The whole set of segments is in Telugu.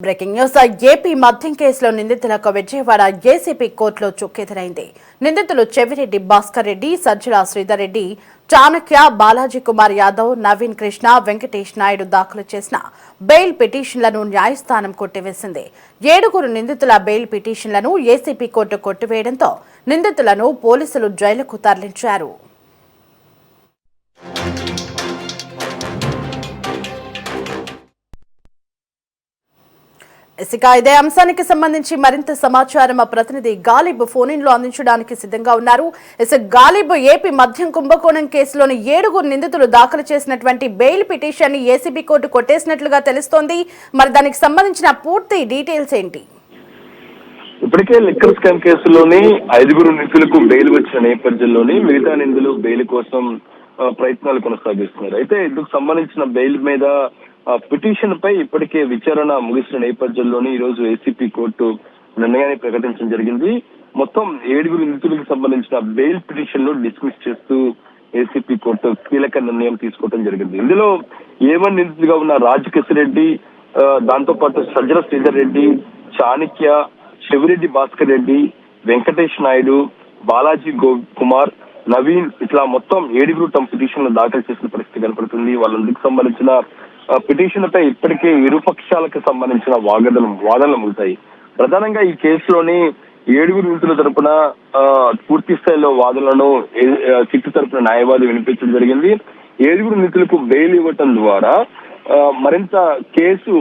Breaking news. ఏపీ మద్యం కేసులో నిందితులకు విజయవాడ ఏసీపీ కోర్టులో చుక్కెదురైంది. నిందితులు చెవిరెడ్డి భాస్కర్ రెడ్డి, సజ్జల శ్రీధర్ రెడ్డి, చాణక్య, బాలాజీ కుమార్ యాదవ్, నవీన్ కృష్ణ, వెంకటేష్ నాయుడు దాఖలు చేసిన బెయిల్ పిటిషన్లను న్యాయస్థానం కొట్టివేసింది. 7 నిందితుల బెయిల్ పిటిషన్లను ఏసీపీ కోర్టు కొట్టివేయడంతో నిందితులను పోలీసులు జైలుకు తరలించారు. ఇదే అంశానికి సంబంధించి మరింత సమాచారం మా ప్రతినిధి గాలిబ్ ఫోన్ ఇన్ లో అందించడానికి సిద్ధంగా ఉన్నారు. గాలిబ్, ఏపీ మద్యం కుంభకోణం కేసులోని 7 నిందితులు దాఖలు చేసినటువంటి బెయిల్ పిటిషన్ ని ఏసీబీ కోర్టు కొట్టేసినట్లుగా తెలుస్తోంది. మరి దానికి సంబంధించిన పూర్తి డీటెయిల్స్ ఏంటి? ఇప్పటికే లిక్కర్ స్కామ్ కేసులోని 5 నిందితులకు బెయిల్ వచ్చిన నేపథ్యంలోని మిగతా నిందితులు బెయిల్ కోసం ప్రయత్నాలు కొనసాగిస్తున్నారు. అయితే ఇందుకు సంబంధించిన బెయిల్ మీద పిటిషన్ పై ఇప్పటికే విచారణ ముగిసిన నేపథ్యంలోని ఈ రోజు ఏసీపీ కోర్టు నిర్ణయాన్ని ప్రకటించడం జరిగింది. మొత్తం 7 నిందితులకు సంబంధించిన బెయిల్ పిటిషన్ ను డిస్మిస్ చేస్తూ ఏసీపీ కోర్టు కీలక నిర్ణయం తీసుకోవడం జరిగింది. ఇందులో A1 నిందితులుగా ఉన్న రాజకేశిరెడ్డి, దాంతో పాటు సజ్జల శ్రీధర్ రెడ్డి, చాణక్య, చెవిరెడ్డి భాస్కర్ రెడ్డి, వెంకటేష్ నాయుడు, బాలాజీ కుమార్, నవీన్, ఇట్లా మొత్తం 7 తమ పిటిషన్లు దాఖలు చేసిన పరిస్థితి కనపడుతుంది. వాళ్ళందుకు సంబంధించిన పిటిషన్ పై ఇప్పటికే ఇరుపక్షాలకు సంబంధించిన వాదనలు ఉంటాయి. ప్రధానంగా ఈ కేసులోని 7 నిందితుల తరపున పూర్తి స్థాయిలో వాదనలను సిట్టు తరపున న్యాయవాది వినిపించడం జరిగింది. 7 నిందితులకు బెయిల్ ఇవ్వటం ద్వారా మరింత కేసు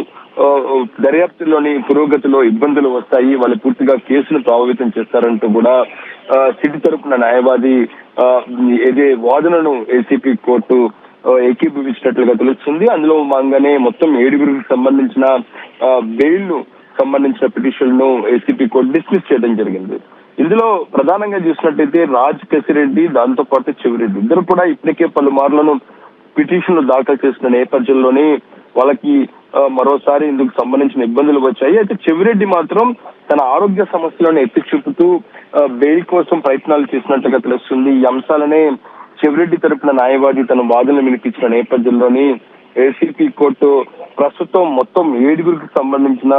దర్యాప్తులోని పురోగతిలో ఇబ్బందులు వస్తాయి, వాళ్ళు పూర్తిగా కేసును ప్రభావితం చేస్తారంటూ కూడా సిట్టు తరపున న్యాయవాది వాదనను ఏసీపీ కోర్టు ఏకీభవించినట్లుగా తెలుస్తుంది. అందులో భాగంగానే మొత్తం 7 సంబంధించిన బెయిల్ ను సంబంధించిన పిటిషన్ ను ఏసీపీ కోర్టు డిస్మిస్ చేయడం జరిగింది. ఇందులో ప్రధానంగా చూసినట్టయితే రాజకేశిరెడ్డి, దాంతో పాటు చెవిరెడ్డి ఇద్దరు కూడా ఇప్పటికే పలుమార్లను పిటిషన్లు దాఖలు చేసిన నేపథ్యంలోనే వాళ్ళకి మరోసారి ఇందుకు సంబంధించిన ఇబ్బందులు వచ్చాయి. అయితే చెవిరెడ్డి మాత్రం తన ఆరోగ్య సమస్యలను ఎత్తి చూపుతూ బెయిల్ కోసం ప్రయత్నాలు చేసినట్లుగా తెలుస్తుంది. ఈ అంశాలనే చెవిరెడ్డి తరపున న్యాయవాది తన వాదనలు వినిపించిన నేపథ్యంలోని ఏసీపీ కోర్టు ప్రస్తుతం మొత్తం 7 సంబంధించిన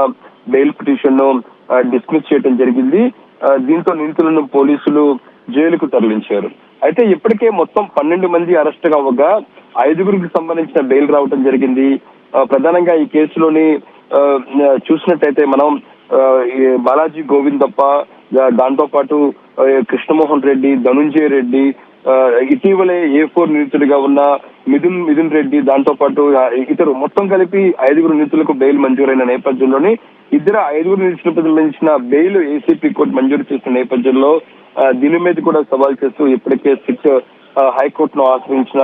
బెయిల్ పిటిషన్ ను డిస్మిస్ చేయడం జరిగింది. దీంతో నిందితులను పోలీసులు జైలుకు తరలించారు. అయితే ఇప్పటికే మొత్తం 12 మంది అరెస్ట్ కావగా 5 సంబంధించిన బెయిల్ రావడం జరిగింది. ప్రధానంగా ఈ కేసులోని చూసినట్టయితే మనం బాలాజీ గోవిందప్ప, దాంతో పాటు కృష్ణమోహన్ రెడ్డి, ధనుంజయ రెడ్డి, ఇటీవలే A4 నిందితుడిగా ఉన్న మిథున్ రెడ్డి, దాంతో పాటు ఇతరు మొత్తం కలిపి 5 నిందితులకు బెయిల్ మంజూరైన నేపథ్యంలోని 5 నిందితులకు సంబంధించిన బెయిల్ ఏసీపీ కోర్టు మంజూరు చేసిన నేపథ్యంలో దీని మీద కూడా సవాల్ చేస్తూ ఇప్పటికే సిట్ హైకోర్టును ఆశ్రయించిన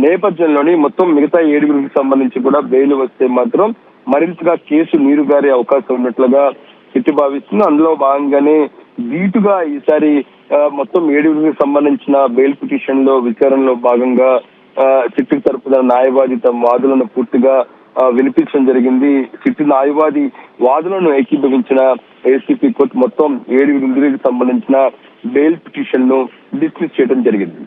నేపథ్యంలోని మొత్తం మిగతా 7 సంబంధించి కూడా బెయిల్ వస్తే మాత్రం మరింతగా కేసు నీరుగారే అవకాశం ఉన్నట్లుగా సిట్ భావిస్తుంది. అందులో భాగంగానే ధీటుగా ఈసారి మొత్తం 7 సంబంధించిన బెయిల్ పిటిషన్ లో విచారణలో భాగంగా సిట్ తరపున న్యాయవాది తమ వాదనలను పూర్తిగా వినిపించడం జరిగింది. సిట్ న్యాయవాది వాదనలను ఏకీభవించిన ఏసీపీ కోర్టు మొత్తం 7 సంబంధించిన బెయిల్ పిటిషన్ ను డిస్మిస్ చేయడం జరిగింది.